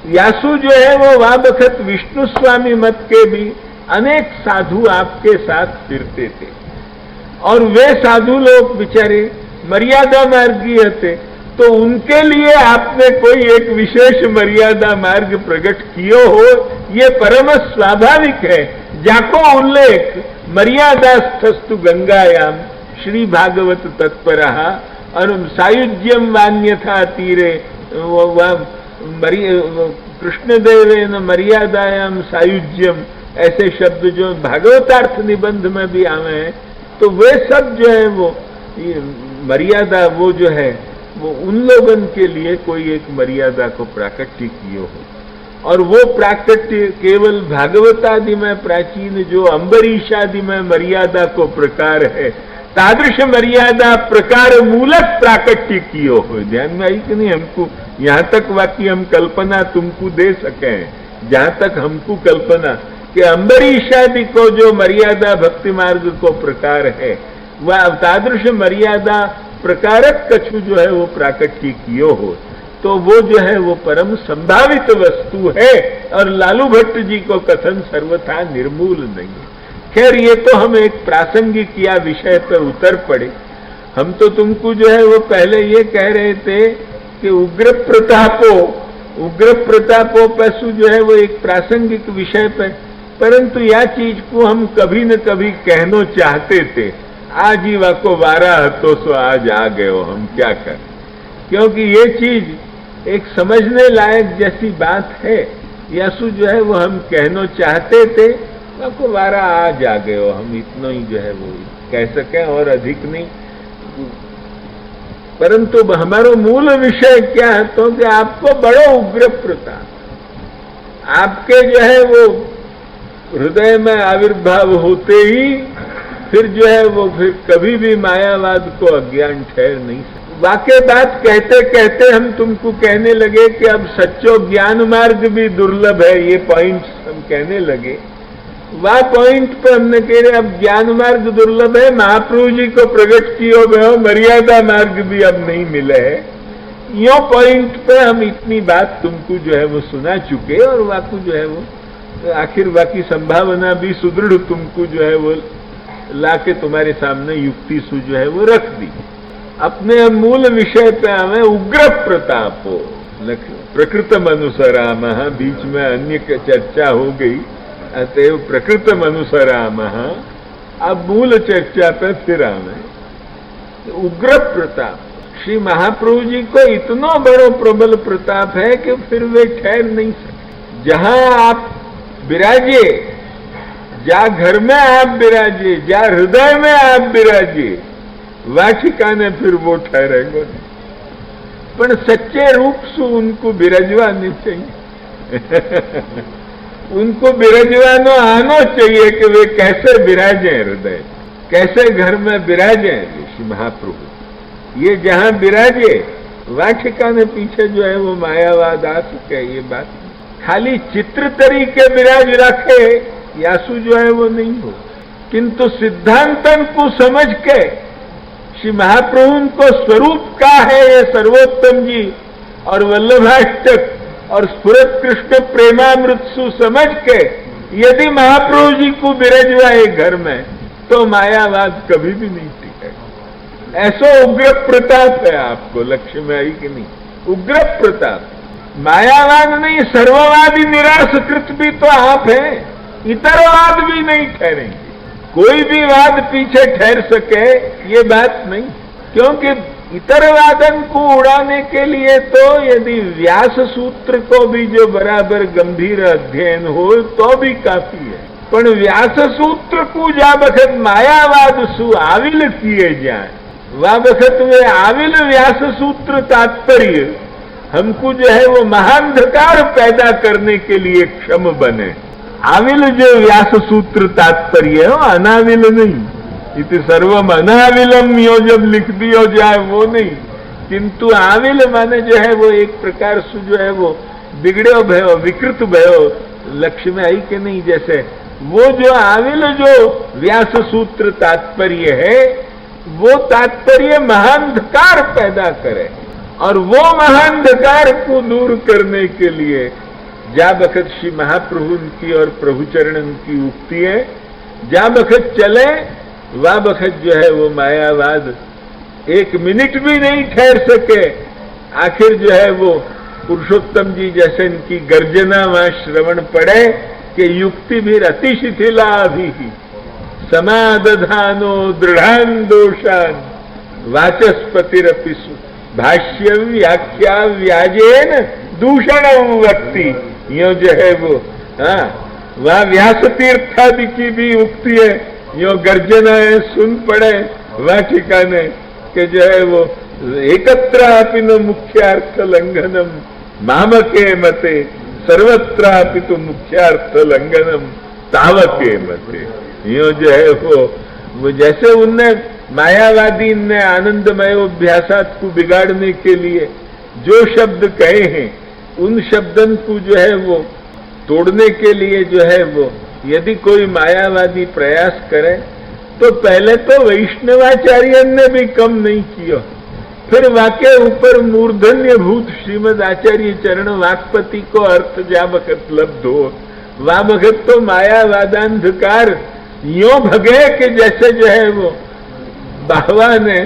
यासु जो है वो वह बखत विष्णु स्वामी मत के भी अनेक साधु आपके साथ फिरते थे और वे साधु लोग बेचारे मर्यादा मार्गीय थे, तो उनके लिए आपने कोई एक विशेष मर्यादा मार्ग प्रकट कियो हो, ये परम स्वाभाविक है। जाको उल्लेख मर्यादास्थस्तु गंगायाम श्री भागवत तत्परः और सायुज्यम वान्यथा तीरे कृष्णदेवेन मर्यादायाम सायुज्यम, ऐसे शब्द जो भागवतार्थ निबंध में भी आवे हैं, तो वे सब जो है वो मर्यादा वो जो है वो उन लोगन के लिए कोई एक मर्यादा को प्राकट्य कियो हो, और वो प्राकट्य केवल भागवतादि में प्राचीन जो अम्बरीशादि में मर्यादा को प्रकार है, तादृश मर्यादा प्रकार मूलक प्राकट्य कियो हो। ध्यान में आई कि नहीं? हमको यहाँ तक वाकई हम कल्पना तुमको दे सके, जहां तक हमको कल्पना कि अम्बरीशादि को जो मर्यादा भक्ति मार्ग को प्रकार है, वह तादृश मर्यादा प्रकारक कछु जो है वो प्राकट्य कियो हो, तो वो जो है वो परम संभावित वस्तु है और लालू भट्ट जी को कथन सर्वथा निर्मूल नहीं है। खैर, ये तो हम एक प्रासंगिक या विषय पर उतर पड़े। हम तो तुमको जो है वो पहले ये कह रहे थे कि उग्र प्रतापो पैसु जो है वो एक प्रासंगिक विषय पर, परंतु यह चीज को हम कभी न कभी कहना चाहते थे। आज ही वाको वारा हतो सो आज आ गए हो, हम क्या करें, क्योंकि ये चीज एक समझने लायक जैसी बात है। यासु जो है वो हम कहना चाहते थे, वाको वारा आज आ गए हो, हम इतना ही जो है वो कह सकें और अधिक नहीं। परंतु हमारा मूल विषय क्या है, तो कि आपको बड़ो उग्र प्रताप, आपके जो है वो हृदय में आविर्भाव होते ही फिर जो है वो फिर कभी भी मायावाद को अज्ञान ठहर नहीं सकते। वाकई बात कहते कहते हम तुमको कहने लगे कि अब सच्चो ज्ञान मार्ग भी दुर्लभ है, ये पॉइंट्स हम कहने लगे। वह पॉइंट पे हमने कह रहे अब ज्ञान मार्ग दुर्लभ है, महाप्रभु जी को प्रकट किए गए मर्यादा मार्ग भी अब नहीं मिले है। यो पॉइंट पे हम इतनी बात तुमको जो है वो सुना चुके और वाकू जो है वो आखिर बाकी संभावना भी सुदृढ़ तुमको जो है वो लाके तुम्हारे सामने युक्ति सु जो है वो रख दी। अपने मूल विषय पे हमें उग्र प्रतापो प्रकृतम अनुसराम, बीच में अन्य चर्चा हो गई, अतएव प्रकृतम अनुसराम। अब मूल चर्चा पे फिर हमें उग्र प्रताप, श्री महाप्रभु जी को इतना बड़ो प्रबल प्रताप है कि फिर वे ठहर नहीं सकते। जहां आप विराजे, जा घर में आप विराजे, जा हृदय में आप विराजे, वह ठिकाने फिर वो ठहरेंगे। पर सच्चे रूप से उनको विराजवाने चाहिए उनको विराजवानो आनो चाहिए कि वे कैसे विराजे हृदय, कैसे घर में विराजे श्री महाप्रभु। ये जहां विराजे वह ठिकाने पीछे जो है वो मायावाद आ सके। ये बात खाली चित्र तरीके विराज रखे यासु जो है वो नहीं हो, किंतु सिद्धांतन को समझ के श्री महाप्रभु को स्वरूप का है ये सर्वोत्तम जी और वल्लभाष्टक और स्फुरत कृष्ण प्रेमामृत सु समझ के यदि महाप्रभु जी को विराजवाए घर में, तो मायावाद कभी भी नहीं टिकेगा। ऐसा उग्र प्रताप है आपको, लक्ष्य में आई कि नहीं? उग्र प्रताप, मायावाद नहीं, सर्ववादी निराशकृत भी तो आप हैं, इतरवाद भी नहीं ठहरेंगे। कोई भी वाद पीछे ठहर सके ये बात नहीं, क्योंकि इतरवादन को उड़ाने के लिए तो यदि व्यास सूत्र को भी जो बराबर गंभीर अध्ययन हो तो भी काफी है। पर व्यास सूत्र को जा बखत मायावाद सु आविल किए जाए, वह बखत वे आविल व्यास सूत्र तात्पर्य हमको जो है वो महांधकार पैदा करने के लिए क्षम बने। आविल जो व्यास सूत्र तात्पर्य है वो अनाविल नहीं, इति सर्वम अनाविलम यो जब लिख दियो जाए वो नहीं, किंतु आविल माने जो है वो एक प्रकार से जो है वो बिगड़ो भयो, विकृत भयो, लक्ष्य में आई कि नहीं? जैसे वो जो आविल जो व्यास सूत्र तात्पर्य है वो तात्पर्य महांधकार पैदा करे, और वो महांधकार को दूर करने के लिए जा बखत श्री महाप्रभु की और प्रभु चरणन की उक्ति है, जा बखत चले वह बखत जो है वो मायावाद एक मिनट भी नहीं ठहर सके। आखिर जो है वो पुरुषोत्तम जी जैसे इनकी गर्जना वहां श्रवण पड़े कि युक्ति भी अति शिथिला भी समादधानो दृढ़ान दोषान वाचस्पतिरपिसु भाष्य व्याख्या व्याजेन दूषण व्यक्ति, यो जो है वो वह व्यास तीर्थादि की भी उक्ति है, यो गर्जनाएं सुन पड़े वह ठिकाने के जो है वो एकत्रापि न मुख्यार्थ लंघनम मामके मते सर्वत्रापि तो मुख्यार्थ लंघनम तावके मते। यो जो है वो जैसे उनने मायावादी ने आनंदमय अभ्यासात को बिगाड़ने के लिए जो शब्द कहे हैं, उन शब्दन को जो है वो तोड़ने के लिए जो है वो यदि कोई मायावादी प्रयास करे तो पहले तो वैष्णवाचार्य ने भी कम नहीं किया, फिर वाके ऊपर मूर्धन्य भूत श्रीमद आचार्य चरण वाक्पति को अर्थ जा बखत लब्ध हो, वह बखत तो मायावादांधकार यो भगे कि जैसे जो है वो बाबा ने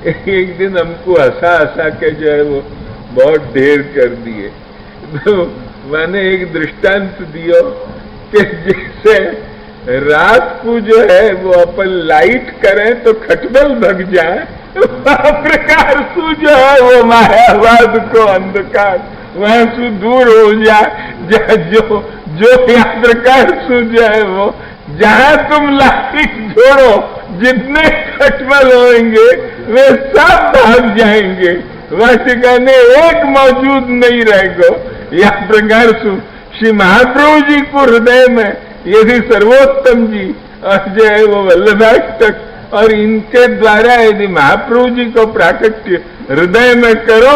एक दिन हमको हंसा हंसा के जो है वो बहुत ढेर कर दिए। तो मैंने एक दृष्टांत दियो कि जैसे रात को जो है वो अपन लाइट करें तो खटबल भग जाए, प्रकार से जो है वो मायावाद को अंधकार वहां से दूर हो जाए। जो प्रकार से जो है वो जहां तुम लाइट जोड़ो जितने खटबल होंगे वे सब भाग जाएंगे, वह ठिकाने एक मौजूद नहीं रहेगा। यह प्रकार से श्री महाप्रभु जी को हृदय में यदि सर्वोत्तम जी और जो है वो वल्लभाष्टक और इनके द्वारा यदि महाप्रभु जी को प्राकट्य हृदय में करो,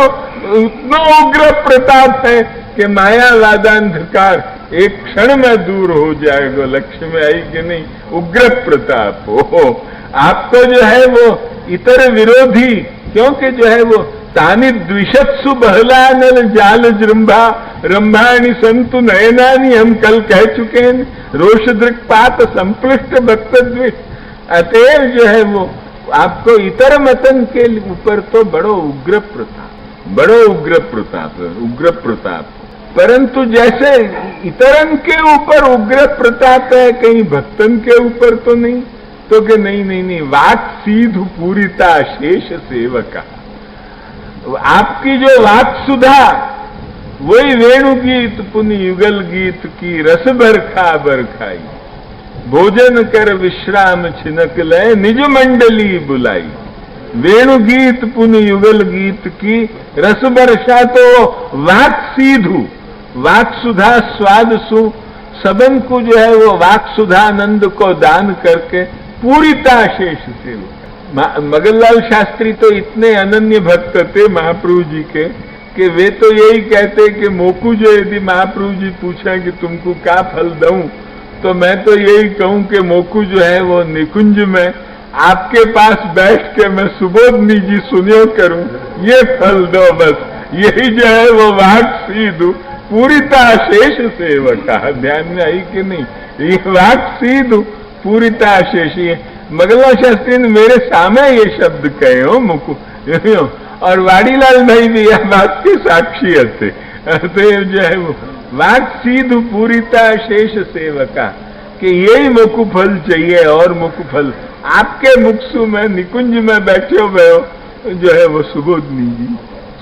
उतना उग्र प्रताप है कि मायावादांधकार एक क्षण में दूर हो जाएगा। लक्ष्य में आई कि नहीं, उग्र प्रताप हो। आपको जो है वो इतर विरोधी, क्योंकि जो है वो तानि द्विषत्सु बहलानल जाल जृंभा रंभाणी संतु नयनानी, हम कल कह चुके हैं, रोष दृक्पात संपृष्ट भक्त द्वेष। अतएव जो है वो आपको इतर मतन के ऊपर तो बड़ो उग्र प्रताप। परंतु जैसे इतरन के ऊपर उग्र प्रताप है, कहीं भक्तन के ऊपर तो नहीं, तो कि नहीं वाक सीधु पूरिता शेष सेवका। आपकी जो वाक सुधा वही वेणु गीत पुनि युगल गीत की रस बरखा बरखाई, भोजन कर विश्राम छिनक लय निज मंडली बुलाई। वेणु गीत पुनि युगल गीत की रस वर्षा तो वाक सीधु, वाक सुधा स्वाद सु सबन को जो है वो वाक सुधानंद को दान करके पूरिता शेष से। मगनलाल शास्त्री तो इतने अनन्य भक्त थे महाप्रभु जी के कि वे तो यही कहते कि मोकू जो यदि महाप्रभु जी पूछे कि तुमको क्या फल दूं, तो मैं तो यही कहूं कि मोकू जो है वो निकुंज में आपके पास बैठ के मैं सुबोधनी जी सुनियो करूं, ये फल दो बस। यही जो है वो वाक सीधु पूरिता शेष सेवका। ध्यान में आई कि नहीं, ये वाक सीधु पूरिता शेष। मगनलाल शास्त्री ने मेरे सामने ये शब्द कहे हो मुकु, और वाड़ीलाल भाई भी यह बात के साक्षी थे। तो जो है वो वाक सीधु पूरिता शेष सेवका कि यही मुकु फल चाहिए, और मुकु फल आपके मुक्सु में निकुंज में बैठे हुए हो जो है वो सुबोधनी जी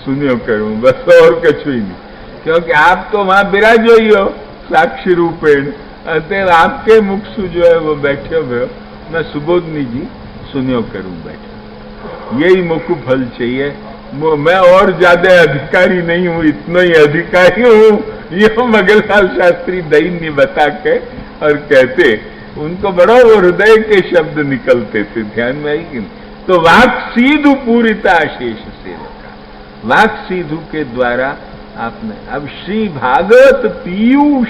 सुनियो करूं बस, और कछु ही नहीं, क्योंकि आप तो वहां विराजो ही हो साक्षी रूपेण। अतः आपके मुक्सु जो है वो बैठे हुए हो, मैं सुबोधनी जी सुनियो करूं बैठे, यही मुकु फल चाहिए। मैं और ज्यादा अधिकारी नहीं हूं, इतना ही अधिकारी हूं, ये मगनलाल शास्त्री दैन्य बता के और कहते, उनको बड़ा वो हृदय के शब्द निकलते थे। ध्यान में आई कि तो वाक सीधु पूरिता शेष सेवका, वाक सीधु के द्वारा आपने। अब श्री भागवत पीयूष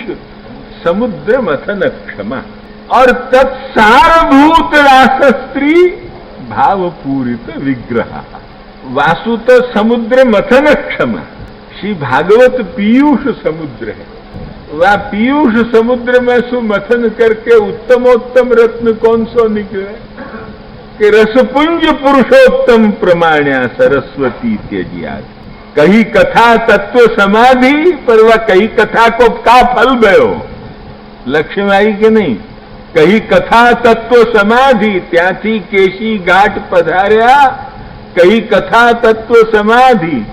समुद्र मथन क्षमा और तत्सारभूत रासस्त्री भाव पूरित विग्रह। वासु तो समुद्र मथन क्षमा, श्री भागवत पीयूष समुद्र है। वह पीयूष समुद्र में सुमथन करके उत्तमोत्तम रत्न कौन सो निकले कि रसपुंज पुरुषोत्तम प्रमाण्या सरस्वती त्यजिया। कही कथा तत्व समाधि पर वह कही कथा को का फल भयो लक्ष्य में आई कि नहीं। कही कथा तत्व समाधि त्याथी केशी घाट पधार्या। कही कथा तत्व समाधि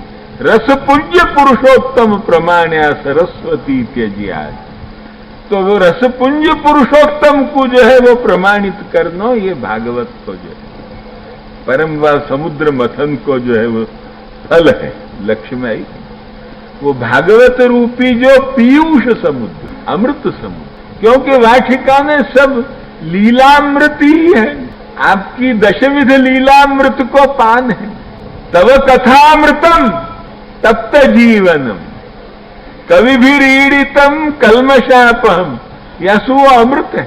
रसपुंज पुरुषोत्तम प्रमाण्या सरस्वती त्यजिया। तो वो रसपुंज पुरुषोत्तम को जो है वो प्रमाणित करना, ये भागवत को जो है परम व समुद्र मथन को जो है वो फल है लक्ष्य में आई। वो भागवत रूपी जो पीयूष समुद्र, अमृत समुद्र, क्योंकि वह ठिकाने सब लीलामृत ही है। आपकी दशविध लीलामृत को पान है। तव कथामृतम तप्त जीवनम कवि भी रीड़ितम कल्मशापहम, यसु अमृत है।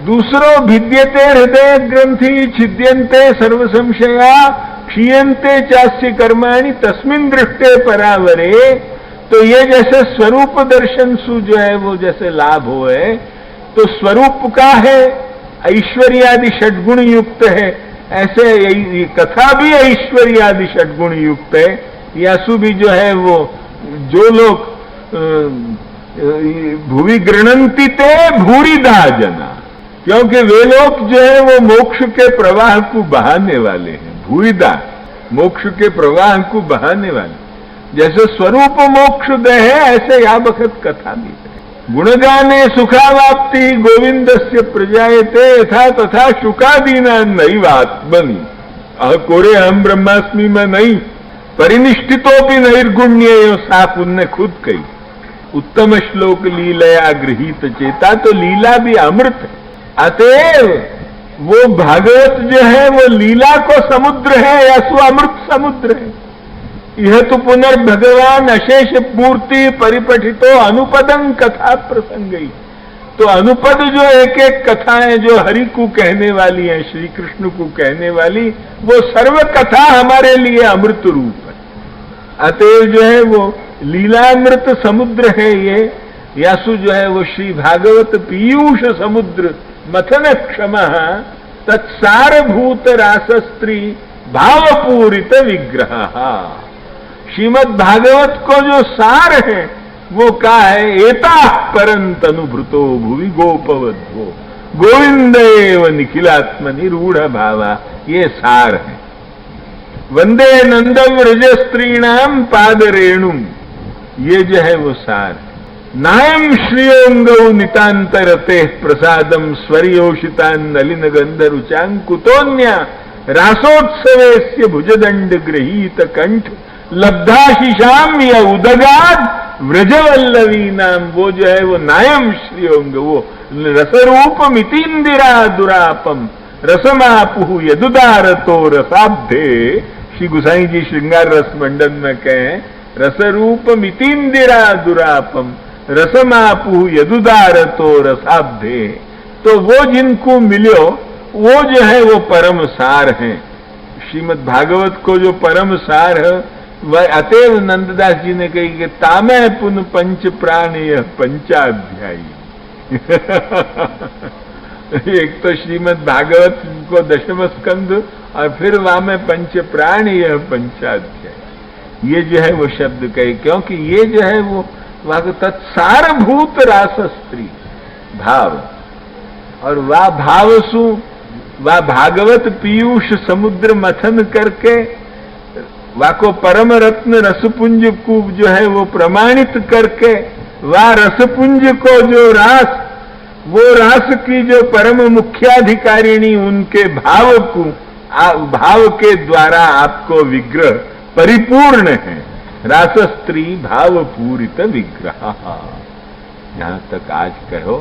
दूसरों भिद्यते हृदय ग्रंथि छिद्यन्ते सर्व संशया क्षीयन्ते चास्य कर्माणि तस्मिन् दृष्टे परावरे। तो ये जैसे स्वरूप दर्शन सु जो है वो जैसे लाभ होए, तो स्वरूप का है ऐश्वर्यादि षड्गुण युक्त है, ऐसे ये कथा भी ऐश्वर्यादि षड्गुण युक्त है। यासु भी जो है वो जो लोग भुवि गृणंति ते भूरिदा जना, क्योंकि वे लोग जो है वो मोक्ष के प्रवाह को बहाने वाले हैं। भूरिदा मोक्ष के प्रवाह को बहाने वाले, जैसे स्वरूप मोक्ष दे है ऐसे या बखत कथा भी है। गुणगाने सुखावाप्ति गोविंदस्य प्रजायते यथा तथा शुकादीना नई बात बनी। कोरे हम ब्रह्मास्मि में नहीं परिनिष्ठितो भी नैर्गुण्य, साफ उनने खुद कही। उत्तम श्लोक लीलया गृहीत चेता, तो लीला भी अमृत है। अतएव वो भागवत जो है वो लीला को समुद्र है या सु अमृत समुद्र है। यह तो पुनर्भगवान अशेष मूर्ति परिपठितो अनुपदं कथा प्रसंगी। तो अनुपद जो एक एक कथाएं जो हरि को कहने वाली हैं, श्री कृष्ण को कहने वाली, वो सर्व कथा हमारे लिए अमृत रूप है। अतएव जो है वो लीलामृत समुद्र है ये। यासु जो है वो श्री भागवत पीयूष समुद्र मथन क्षमा तत्सारभूत रासस्त्री भावपूरित विग्रह। श्रीमद् भागवत को जो सार है वो का है, एता परंतनुभृतो भुवि गोपवद्धो गोविंद एव निखिलात्म निरूढ़ भावा, ये सार है। वंदे नंदम व्रजस्त्रीणाम पाद रेणुम, ये जो है वो सार है। नायम श्रियोंगौ नितांतरते प्रसादम स्वरियोषितान नलिन गंध रुचांकुतोन्या रासोत्सवेस्य भुजदंड गृहीत कंठ लब्धाशिषाम या उदगाद व्रजवल्लवी नाम, वो जो है वो नायम श्रियोंग, वो रसरूप मितिंदिरा दुरापम रसमापुह यदुदारतो रसाब्धे। श्री गुसाई जी श्रृंगार रस मंडन में कहें, रसरूप मितिंदिरा दुरापम रसमापुह यदुदारतो रसाब्धे। तो वो जिनको मिलो वो जो है वो परम सार है। श्रीमद् भागवत को जो परम सार है वह अतएव नंददास जी ने कही कि तामे पुन पंच प्राण यह पंचाध्यायी। एक तो श्रीमद् भागवत को दशम स्कंद और फिर वहां में पंच प्राण यह पंचाध्यायी, ये जो है वो शब्द कहे, क्योंकि ये जो है वो वह तत्सारभूत रासस्त्री भाव, और वह भावसु वह भागवत पीयूष समुद्र मथन करके वाको परम रत्न रसपुंज को जो है वो प्रमाणित करके, वह रसपुंज को जो रास, वो रास की जो परम मुख्याधिकारिणी उनके भाव को, भाव के द्वारा आपको विग्रह परिपूर्ण है। रासस्त्री भाव पूरित विग्रह। यहां तक आज कहो।